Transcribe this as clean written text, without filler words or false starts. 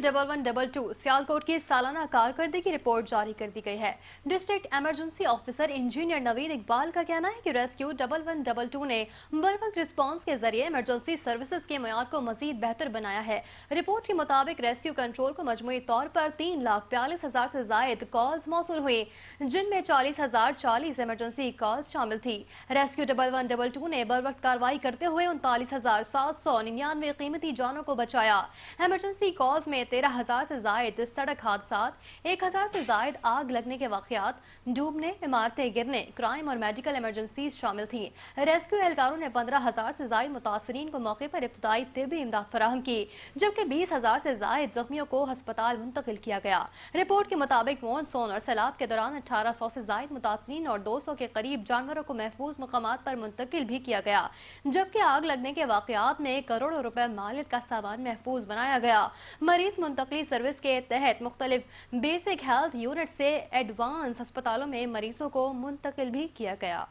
Rescue 1112 Sialkot की सालाना कारकर्दगी रिपोर्ट जारी कर दी गई है। District emergency officer engineer Naveed Iqbal का कहना है कि रेस्क्यू 1112 ने बरवक्त रिस्पांस के जरिए इमरजेंसी सर्विसेज के मयार को मजीद बेहतर बनाया है। रिपोर्ट के मुताबिक रेस्क्यू कंट्रोल को मजमूई तौर पर 3,42,000 से जायद कॉल्स मौसूल हुई, जिनमें 40,040 इमरजेंसी कॉल्स शामिल थी। रेस्क्यू 1112 ने बरवक्त कार्रवाई करते हुए 39,799 कीमती जानों को बचाया। इमरजेंसी कॉज में 13,000 से जायद सड़क हादसात, 1,000 से जायद आग लगने के वाकयात, डूबने, इमारतें गिरने, क्राइम और मेडिकल इमरजेंसी शामिल थी। रेस्क्यू एहलकारों ने 15,000 से जायद मुतासरीन को मौके पर इब्तदाई तिब्बी इमदाद फराहम की, जबकि 20,000 से जायद जख्मियों को अस्पताल मुंतकिल किया गया। रिपोर्ट के मुताबिक मॉनसून और सैलाब के दौरान 1,800 से जायद मुतासरीन और 200 के करीब जानवरों को महफूज मकामात पर मुंतकिल भी किया गया, जबकि आग लगने के वाकयात में करोड़ों रुपए मालियत का सामान महफूज बनाया गया। मरीज मुंतकली सर्विस के तहत मुख्तलिफ बेसिक हेल्थ यूनिट से एडवांस अस्पतालों में मरीजों को मुंतकिल भी किया गया।